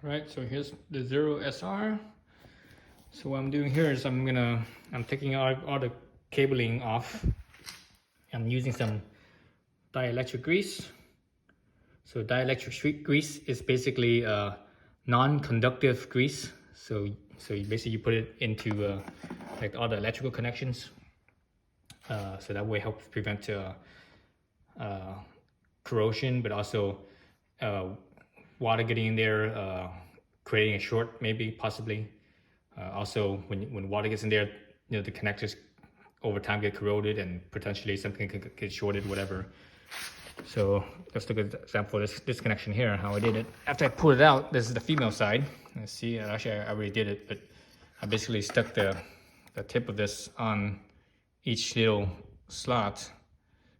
Right, so here's the ZeroSR. So what I'm doing here is I'm taking all the cabling off. I'm using some dielectric grease. So dielectric grease is basically non-conductive grease. So you basically put it into like all the electrical connections. So that way helps prevent corrosion, but also water getting in there, creating a short, maybe, possibly. Also, when water gets in there, the connectors over time get corroded and potentially something could get shorted, whatever. So let's look at the example of this connection here, how I did it. After I pulled it out, this is the female side. Let's see, actually I already did it, but I basically stuck the tip of this on each little slot,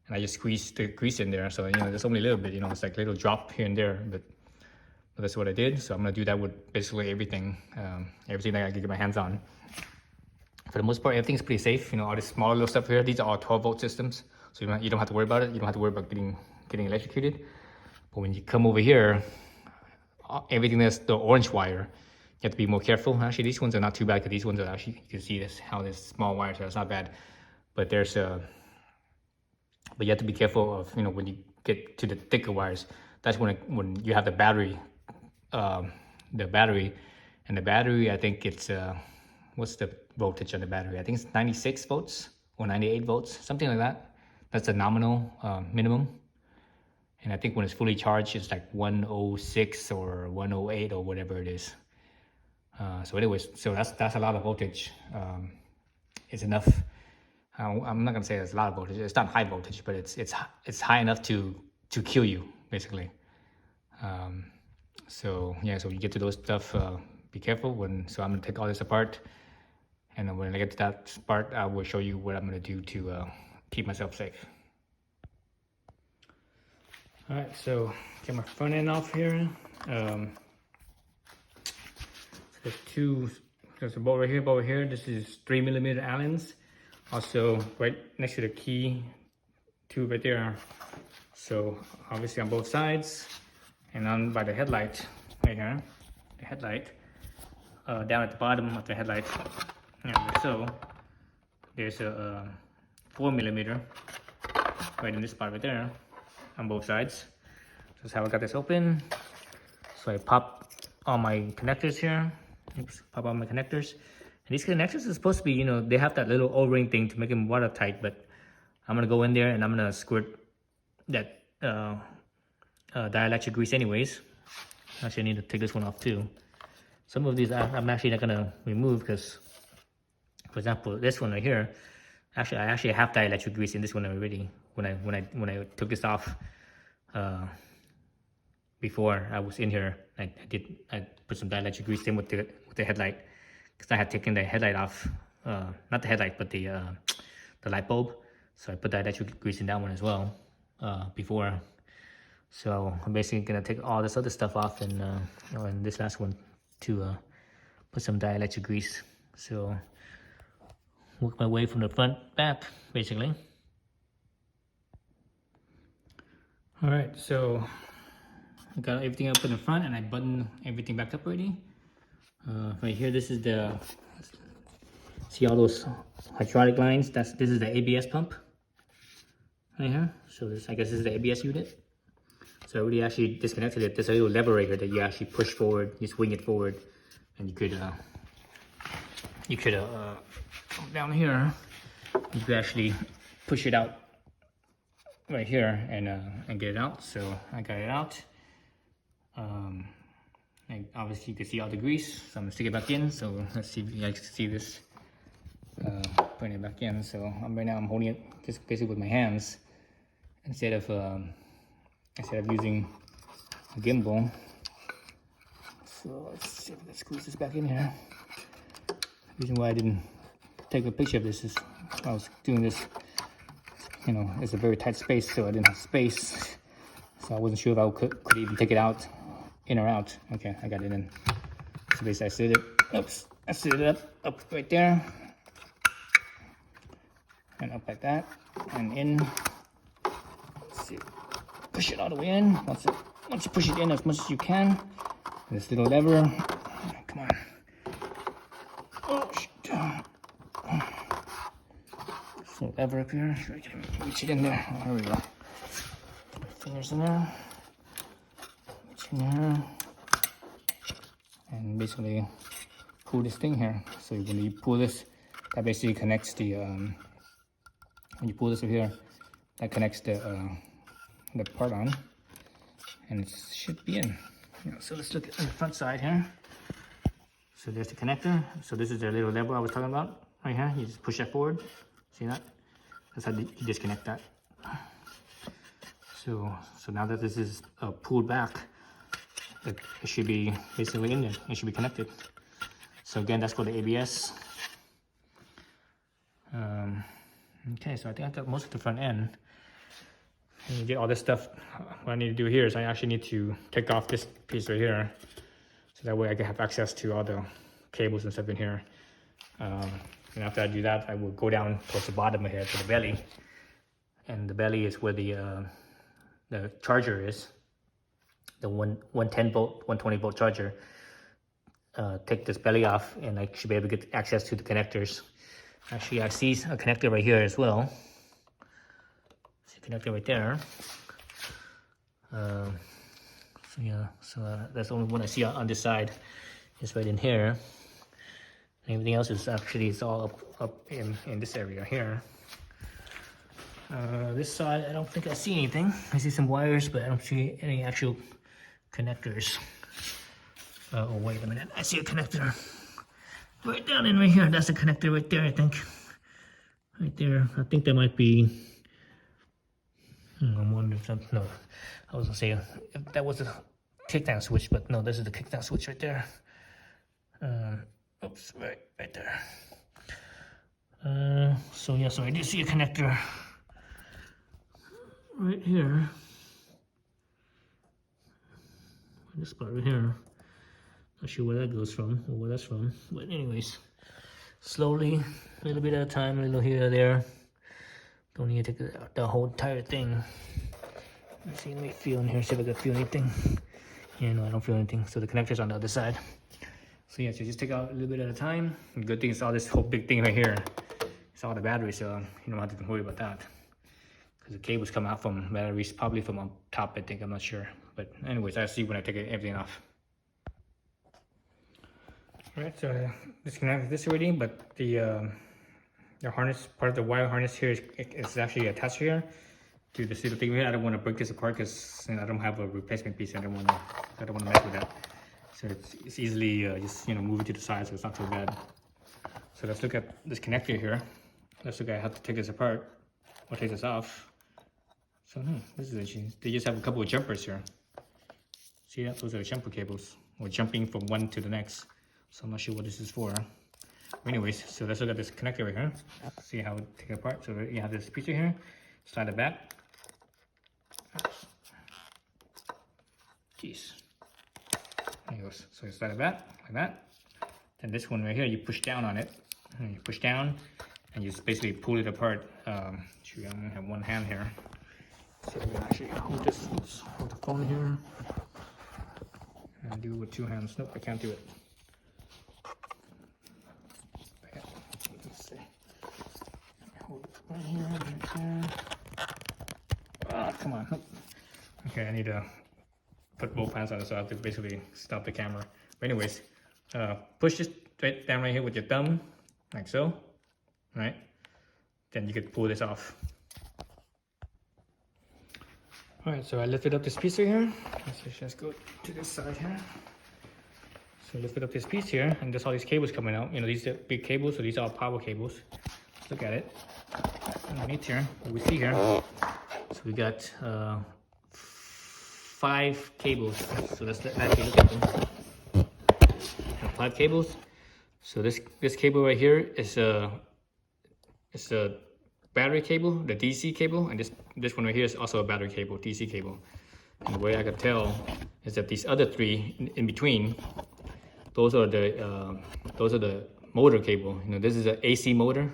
and I just squeezed the grease in there. So there's only a little bit, it's like a little drop here and there, but that's what I did. So I'm gonna do that with basically everything that I can get my hands on. For the most part, everything's pretty safe. All this smaller little stuff here, these are all 12-volt systems, so you don't have to worry about it. You don't have to worry about getting electrocuted. But when you come over here, everything that's the orange wire, you have to be more careful. Actually, these ones are not too bad, because these ones are actually, you can see this, how this small wires are. It's not bad, but but you have to be careful of when you get to the thicker wires. That's when you have the battery. And the battery, I think it's what's the voltage on the battery? I think it's 96 volts or 98 volts, something like that. That's a nominal minimum. And I think when it's fully charged, it's like 106 or 108 or whatever it is. So anyways, so that's a lot of voltage. It's enough. I'm not gonna say it's a lot of voltage. It's not high voltage, but it's high enough to kill you, basically. So yeah, so when you get to those stuff, be careful. So I'm gonna take all this apart, and then when I get to that part, I will show you what I'm gonna do to keep myself safe. All right, so get my front end off here. There's a bolt right here, This is 3mm Allens. Also right next to the key tube right there. So obviously on both sides. And on by the headlight right here, the headlight, down at the bottom of the headlight, so there's a 4mm right in this spot right there on both sides. That's how I got this open. So I pop all my connectors here. Oops, pop all my connectors. And these connectors are supposed to be, they have that little O-ring thing to make them watertight, but I'm gonna go in there and I'm gonna squirt that dielectric grease anyways. Actually, I need to take this one off too. Some of these I'm actually not gonna remove because, for example, this one right here, I actually have dielectric grease in this one already. When I took this off, before I was in here, I put some dielectric grease in with the headlight, because I had taken the headlight off, not the headlight, but the light bulb. So I put dielectric grease in that one as well before. So I'm basically gonna take all this other stuff off and this last one to put some dielectric grease. So work my way from the front back, basically. All right, so I got everything up in the front and I buttoned everything back up already. Right here, this is see all those hydraulic lines? This is the ABS pump right here. So I guess this is the ABS unit. So I already actually disconnected it. There's a little lever right here that you actually push forward, you swing it forward, and you could down here, you could actually push it out right here and get it out. So I got it out. And obviously you can see all the grease, so I'm gonna stick it back in. So let's see if you guys can see this. Putting it back in. So right now I'm holding it just basically with my hands instead of using a gimbal. So let's squeeze this back in here. The reason why I didn't take a picture of this is I was doing this, it's a very tight space, so I didn't have space. So I wasn't sure if I could even take it out, in or out. Okay, I got it in. So basically I slid it, I slid it up right there. And up like that, and in. Let's see. Push it all the way in. Once you push it in as much as you can, this little lever. Come on. Oh, shit. This little lever up here. Should I get him reach it in there? Oh, here we go. Put my fingers in there. Reach in there. And basically pull this thing here. So when you pull this, that basically connects the when you pull this over here, that connects the part on, and it should be in. So let's look at the front side here. So there's the connector. So this is the little lever I was talking about right here. You just push that forward. See that? That's how you disconnect that. So now that this is pulled back, it should be basically in there. It should be connected. So again, that's for the ABS. Okay, so I think I got most of the front end. And you get all this stuff. What I need to do here is I actually need to take off this piece right here, so that way I can have access to all the cables and stuff in here. And after I do that, I will go down towards the bottom of here to the belly, and the belly is where the charger is. The 110 volt, 120 volt charger. Take this belly off, and I should be able to get access to the connectors. Actually, I see a connector right here as well. See a connector right there. So that's the only one I see on this side. It's right in here. And everything else is actually it's all up in this area here. This side, I don't think I see anything. I see some wires, but I don't see any actual connectors. Oh, wait a minute. I see a connector right down in right here. That's a connector right there, I think. Right there. I think that might be... I'm wondering if that... No. I was going to say if that was a kickdown switch, but no, this is the kickdown switch right there. Oops, right there. So yeah, so I do see a connector right here. This part right here. Not sure where that goes from or where that's from, but anyways, slowly, a little bit at a time, a little here or there. Don't need to take the whole entire thing. Let's see, let me feel in here, see if I can feel anything. Yeah, no, I don't feel anything. So the connector's on the other side. So yeah, so just take out a little bit at a time. The good thing is all this whole big thing right here. It's all the batteries, so you don't have to worry about that. Because the cables come out from batteries, probably from on top, I think, I'm not sure. But anyways, I'll see when I take everything off. Alright, so disconnected this already, but the harness, part of the wire harness here is actually attached here to this little thing here. I don't want to break this apart because I don't have a replacement piece. I don't want to mess with that. So it's easily just move it to the side, so it's not too bad. So let's look at this connector here. Let's look at how to take this apart or take this off. So this is interesting. They just have a couple of jumpers here. See that? Those are jumper cables. We're jumping from one to the next. So I'm not sure what this is for. Anyways, so let's look at this connector right here. See how we take it apart. So you have this piece right here. Slide it back. Jeez. There it goes. So you slide it back like that. Then this one right here, you push down on it. And you push down and you just basically pull it apart. Shoot, I'm gonna have one hand here. So we're gonna actually hold this, hold the phone here. And do it with two hands. Nope, I can't do it. Let's see. Hold it right here, right there. Ah, come on. Nope. Okay, I need to put both hands on it, so I have to basically stop the camera. But anyways, push this right down right here with your thumb, like so, right? Then you could pull this off. All right, so I lifted up this piece right here. Let's just go to this side here. So I lifted up this piece here, and there's all these cables coming out. You know, these are big cables, so these are all power cables. Let's look at it. Underneath here, what we see here. So we got 5 cables. So let's actually look at them. 5 cables. So this cable right here is a battery cable, the DC cable, and this one right here is also a battery cable, DC cable. And the way I can tell is that these other 3 in between, those are the motor cable. You know, this is an AC motor,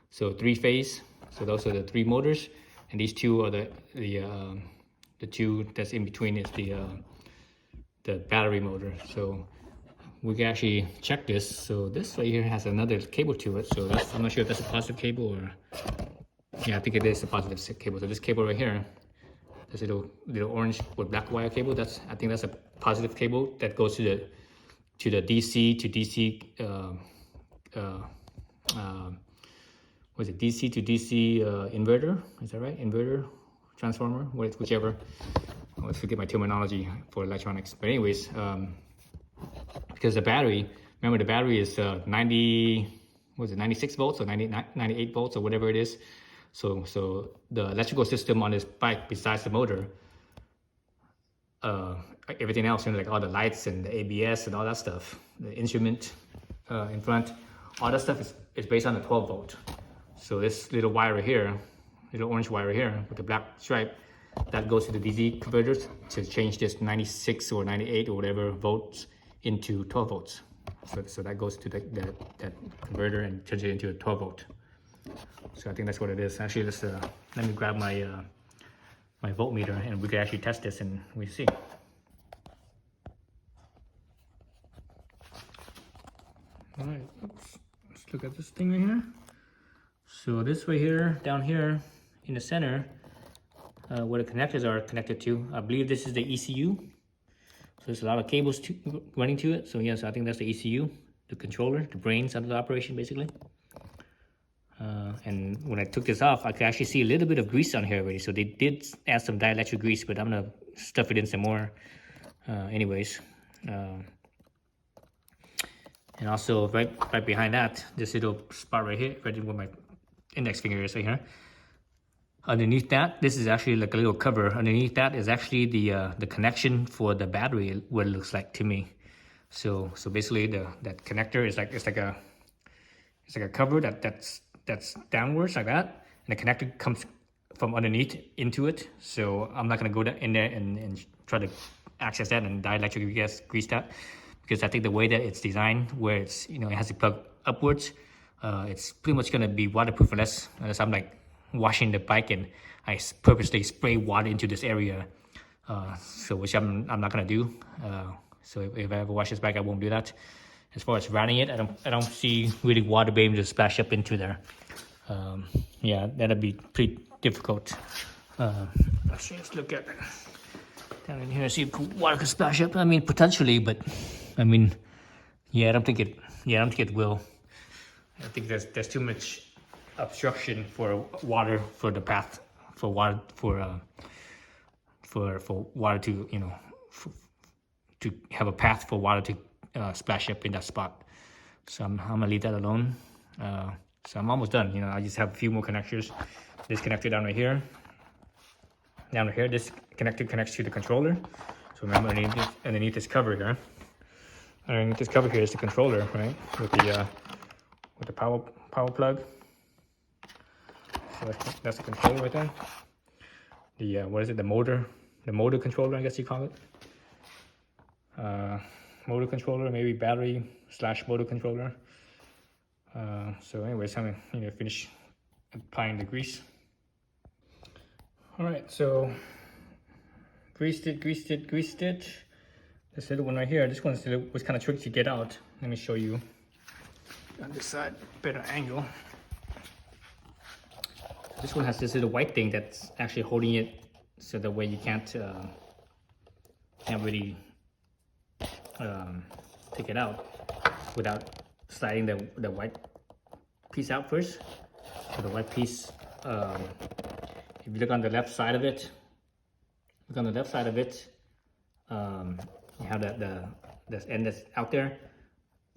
so 3-phase. So those are the 3 motors, and these 2 are the 2 that's in between is the battery motor. So we can actually check this. So this right here has another cable to it. So I'm not sure if that's a positive cable or, yeah, I think it is a positive cable. So this cable right here, this little orange with black wire cable, I think that's a positive cable that goes to the DC to DC was it DC to DC inverter? Is that right? Inverter, transformer, whichever. I always forget my terminology for electronics. But anyways, because the battery, remember the battery is 96 volts or 98 volts or whatever it is. So the electrical system on this bike, besides the motor, everything else, like all the lights and the ABS and all that stuff, the instrument in front, all that stuff is based on the 12 volt. So this little wire here, little orange wire here with the black stripe, that goes to the DC converters to change this 96 or 98 or whatever volts into 12 volts. So that goes to that converter and turns it into a 12 volt. So I think that's what it is. Actually, let me grab my my voltmeter and we can actually test this and we see. All right, let's look at this thing right here. So this right here, down here in the center, where the connectors are connected to, I believe this is the ECU. So there's a lot of cables running to it. So yes, I think that's the ECU, the controller, the brains of the operation, basically. And when I took this off, I could actually see a little bit of grease on here already. So they did add some dielectric grease, but I'm gonna stuff it in some more anyways. And also right behind that, this little spot right here, right where my index finger is right here. Underneath that, this is actually like a little cover. Underneath that is actually the connection for the battery, what it looks like to me. So basically that connector is like, it's like a cover that's downwards like that, and the connector comes from underneath into it. So I'm not gonna go in there and try to access that and dielectric grease that, because I think the way that it's designed, where it's, it has to plug upwards, it's pretty much gonna be waterproof unless I'm like washing the bike and I purposely spray water into this area, so which I'm not gonna do. So if I ever wash this bike, I won't do that. As far as running it, I don't see really water being able to splash up into there. Yeah, that'd be pretty difficult. Let's look at down in here and see if water could splash up. I mean, potentially, but I mean, yeah, I don't think it will. I think there's too much obstruction for water, for the path for water, for water to to have a path for water to splash up in that spot. So I'm gonna leave that alone. So I'm almost done. I just have a few more connectors. This connector down right here. Down here, this connector connects to the controller. So remember, underneath this cover here. Underneath this cover here is the controller, right? With the power plug. So that's the controller right there. What is it? The motor controller, I guess you call it. Motor controller, maybe battery / motor controller. So anyways, I'm gonna finish applying the grease. All right, so greased it. This little one right here, this one was kind of tricky to get out. Let me show you on this side, better angle. This one has this little white thing that's actually holding it, so that way you can't really take it out without sliding the white piece out first. So the white piece, if you look on the left side of it, you have the end that's out there.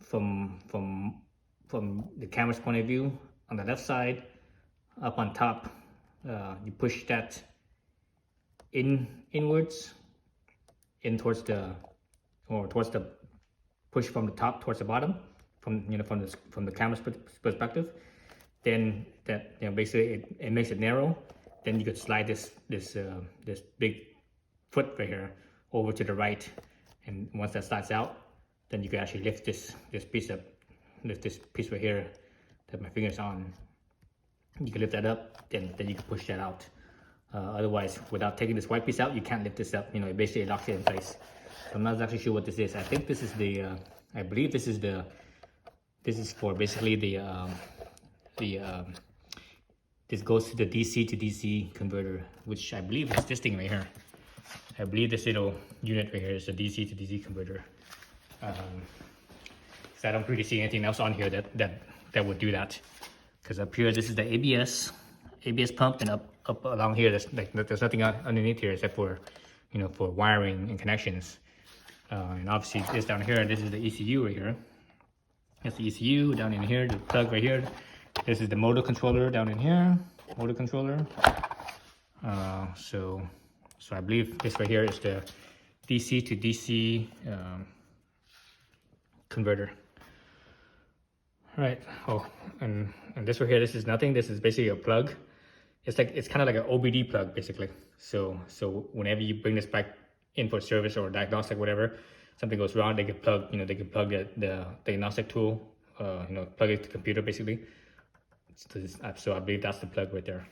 From the camera's point of view, on the left side, up on top, you push that inwards, towards the push from the top towards the bottom, from the camera's perspective. Then that basically it makes it narrow. Then you could slide this big foot right here over to the right, and once that slides out, then you can actually lift this piece up, this piece right here that my finger's on. You can lift that up, then you can push that out. Otherwise, without taking this white piece out, you can't lift this up. It basically locks it in place. I'm not exactly sure what this is. I think this is the, I believe this is for basically this goes to the DC to DC converter, which I believe is this thing right here. I believe this little unit right here is a DC to DC converter. So I don't really see anything else on here that would do that. Because up here, this is the ABS pump, and up along here, there's nothing underneath here except for, for wiring and connections. And obviously this down here, this is the ECU right here. That's the ECU down in here, the plug right here. This is the motor controller down in here, motor controller. So I believe this right here is the DC to DC converter. Right. Oh, and this right here, this is nothing. This is basically a plug. It's kind of like an OBD plug basically. So whenever you bring this back in for service or diagnostic, whatever, something goes wrong, they can plug, they can plug the diagnostic tool, plug it to the computer basically. So I believe that's the plug right there.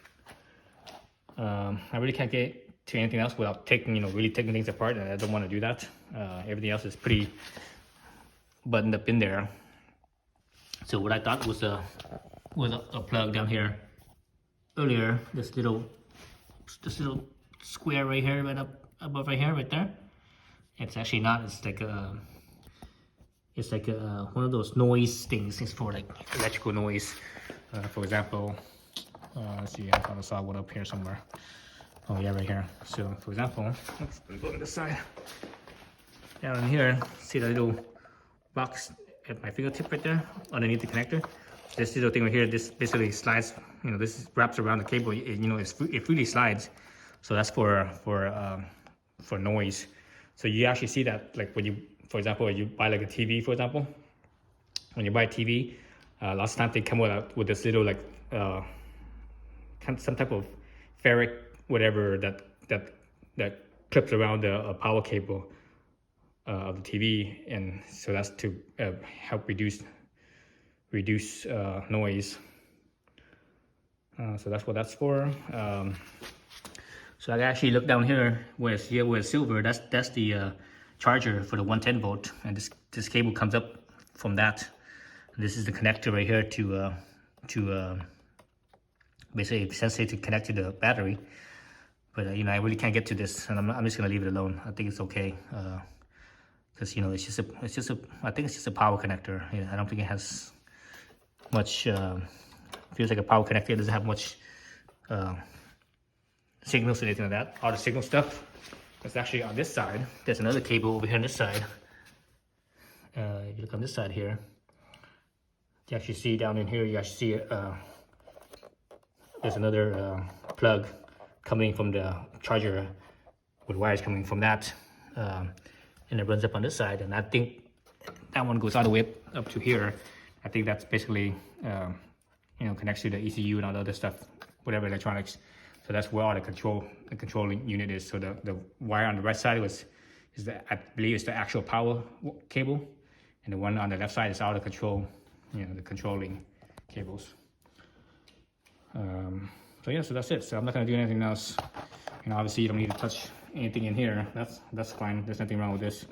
I really can't get to anything else without really taking things apart, and I don't want to do that. Everything else is pretty buttoned up in there. So what I thought was a plug down here earlier, this little square right here, right up above right here, right there. It's actually not. It's like one of those noise things. It's for like electrical noise. For example, let's see, I thought I saw one up here somewhere. Oh yeah, right here. So for example, let's go to the side. Down in here, see the little box at my fingertip right there, underneath the connector. This little thing right here, this basically slides. This wraps around the cable. It really slides. So that's for noise. So you actually see that, like when you, for example, when you buy like a TV, for example, when you buy a TV, lots of times they come with this little like some type of ferric whatever that clips around the power cable of the TV, and so that's to help reduce noise. So that's what that's for. So I actually look down here where it's silver. That's the charger for the 110 volt, and this cable comes up from that. This is the connector right here to basically essentially to connect to the battery. But I really can't get to this, and I'm just gonna leave it alone. I think it's okay, because I think it's just a power connector. I don't think it has much. Feels like a power connector. It doesn't have much signals or anything like that. All the signal stuff is actually on this side. There's another cable over here on this side. If you look on this side here, you actually see down in here, you actually see there's another plug coming from the charger with wires coming from that, and it runs up on this side. And I think that one goes all the way up to here. I think that's basically connects to the ECU and all the other stuff, whatever electronics. So that's where all the controlling unit is. So the wire on the right side I believe it's the actual power cable, and the one on the left side is all the the controlling cables. So that's it. So I'm not gonna do anything else. Obviously you don't need to touch anything in here. That's fine. There's nothing wrong with this.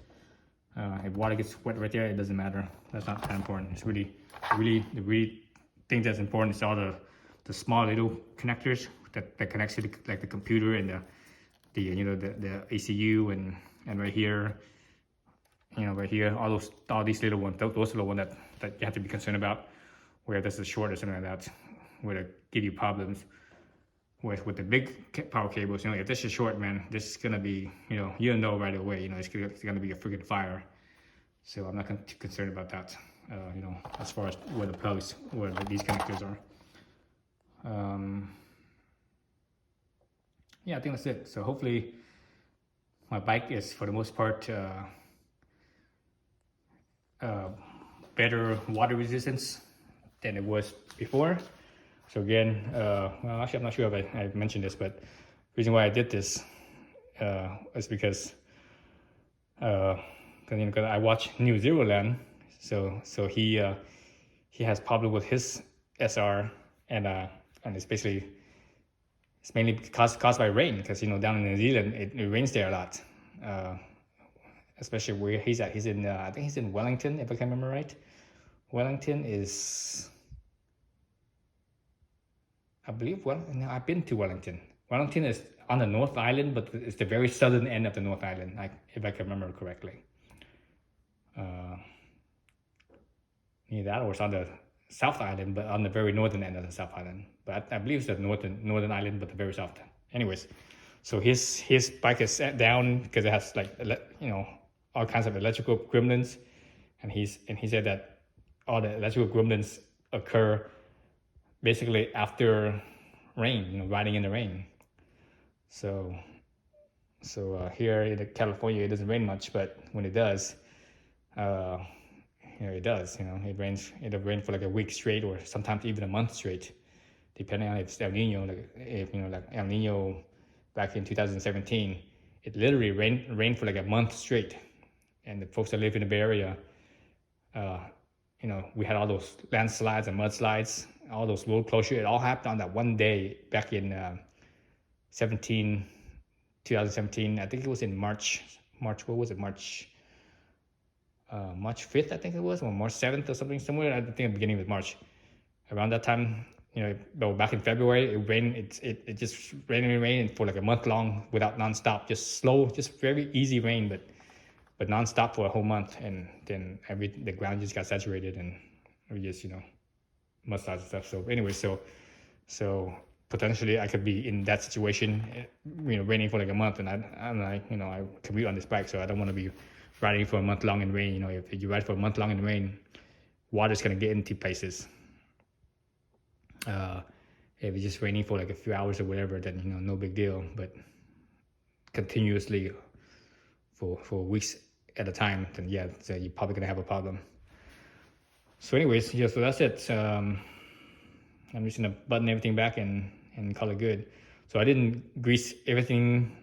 If water gets wet right there, it doesn't matter. That's not that important. It's the really thing that's important is all the small little connectors that connects to the computer and the ECU and right here, right here, all these little ones. Those are the ones that you have to be concerned about, where this is short or something like that, where they give you problems. With the big power cables, if this is short, man, this is gonna be, you'll know right away. It's gonna be a freaking fire. So I'm not too concerned about that. As far as where the plugs, where these connectors are. Yeah, I think that's it. So hopefully my bike is, for the most part, better water resistance than it was before. So again, well, actually I'm not sure if I mentioned this, but the reason why I did this is because I watch New Zeroland. So he has problem with his SR, and it's mainly caused by rain, because down in New Zealand it rains there a lot, especially where he's at. He's in, I think he's in Wellington, if I can remember right. Wellington is, I believe, well, no, I've been to Wellington. Wellington is on the North Island, but it's the very southern end of the North Island, if I can remember correctly. Near that, or it's on the South Island, but on the very northern end of the South Island. But I believe it's the northern island, but the very south. Anyways, so his bike is set down because it has like, you know, all kinds of electrical gremlins, and he said that all the electrical gremlins occur basically after rain, you know, riding in the rain. So here in California, it doesn't rain much, but when it does, you know, it does. You know, it'll rain for like a week straight, or sometimes even a month straight, depending on if it's El Nino. Like if you know, like El Nino back in 2017, it literally rained for like a month straight, and the folks that live in the Bay Area, you know, we had all those landslides and mudslides, all those road closure. It all happened on that one day back in 2017. I think it was in March. What was it? March 5th, I think it was, or March 7th or something, somewhere. I think at the beginning of March. Around that time, you know, back in February, it rained. It just rained for like a month long without nonstop, just slow, just very easy rain, but nonstop for a whole month. And then the ground just got saturated, and we just, you know, mudslides and stuff. So anyway, so potentially I could be in that situation, you know, raining for like a month, and I'm like, you know, I commute on this bike, so I don't want to be riding for a month long in rain. You know, if you ride for a month long in rain, water's gonna get into places. If it's just raining for like a few hours or whatever, then, you know, no big deal. But continuously for weeks at a time, then yeah, so you're probably gonna have a problem. So anyways, yeah, so that's it. I'm just gonna button everything back and call it good. So I didn't grease everything.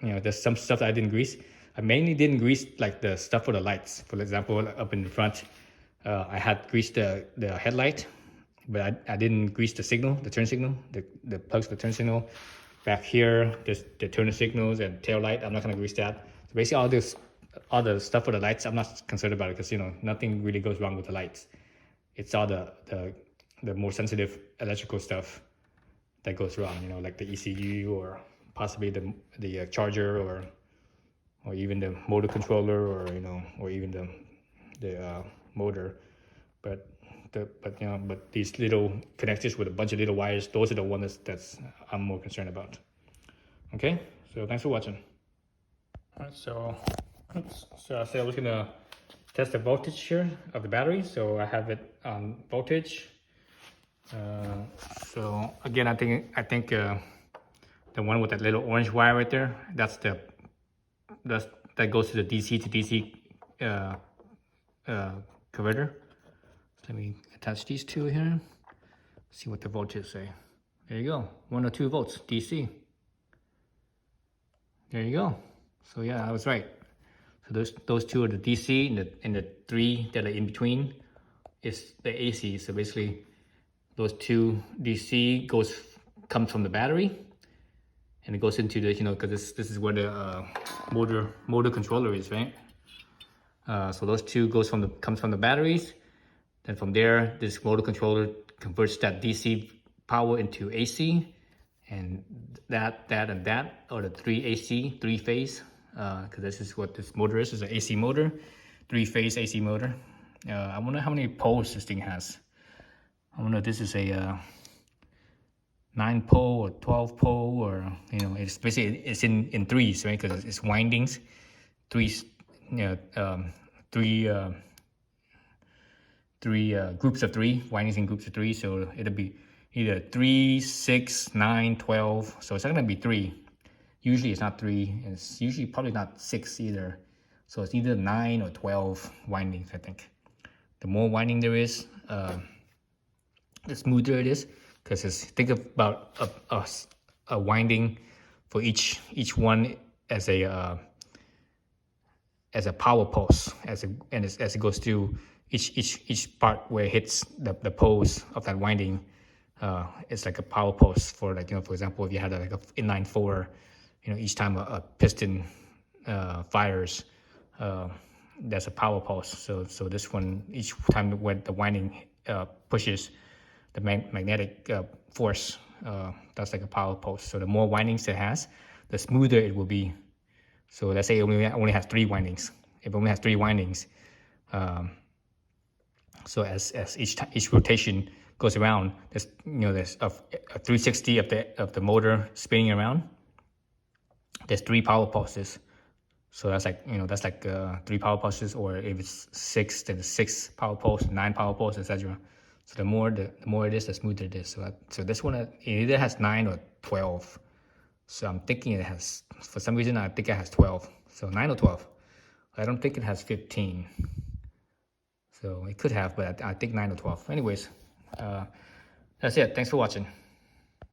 You know, there's some stuff that I didn't grease. I mainly didn't grease like the stuff for the lights. For example, up in the front, I had greased the headlight, but I didn't grease the signal, the turn signal, the plugs for the turn signal. Back here, there's the turn signals and tail light. I'm not gonna grease that. So basically all the stuff for the lights, I'm not concerned about it, because, you know, nothing really goes wrong with the lights. It's all the more sensitive electrical stuff that goes wrong, you know, like the ECU, or possibly the charger, or even the motor controller, or, you know, or even the motor. But these little connectors with a bunch of little wires, those are the ones that's I'm more concerned about. Okay, so thanks for watching. All right, so I said I was gonna test the voltage here of the battery. So I have it on voltage. So again, I think the one with that little orange wire right there, that goes to the DC to DC converter. So let me attach these two here. See what the voltages say. There you go, 102 volts DC. There you go. So yeah, I was right. So those two are the DC, and the three that are in between is the AC. So basically, those two DC comes from the battery, and it goes into the, you know, because this is where the motor controller is, right? So those two comes from the batteries. Then from there, this motor controller converts that DC power into AC, and that are the three phase. Because this is what this motor is. It's an AC motor, 3-phase AC motor. I wonder how many poles this thing has. I wonder if this is a 9-pole or 12-pole, or, you know, it's basically it's in threes, right? Because it's windings, three groups of three, windings in groups of three. So it'll be either 3, 6, 9, 12. So it's not gonna be 3. Usually it's not 3. It's usually probably not 6 either. So it's either 9 or 12 windings, I think. The more winding there is, the smoother it is. Because think about a winding for each one as a power pulse, as it goes through each part where it hits the poles of that winding. It's like a power pulse for, like, you know, for example, if you had like a inline 4, you know, each time a piston fires, there's a power pulse. So this one, each time when the winding pushes the magnetic force, that's like a power pulse. So the more windings it has, the smoother it will be. So let's say it only has 3 windings. If it only has 3 windings, so as each rotation goes around, there's there's a 360 of the motor spinning around. There's 3 power pulses. So that's like 3 power pulses, or if it's 6, then 6 power pulse, 9 power pulse, etc. So the more it is, the smoother it is. So this one it either has 9 or 12. So I'm thinking it has, for some reason I think it has 12. So 9 or 12. I don't think it has 15. So it could have, but I think 9 or 12. Anyways, that's it. Thanks for watching.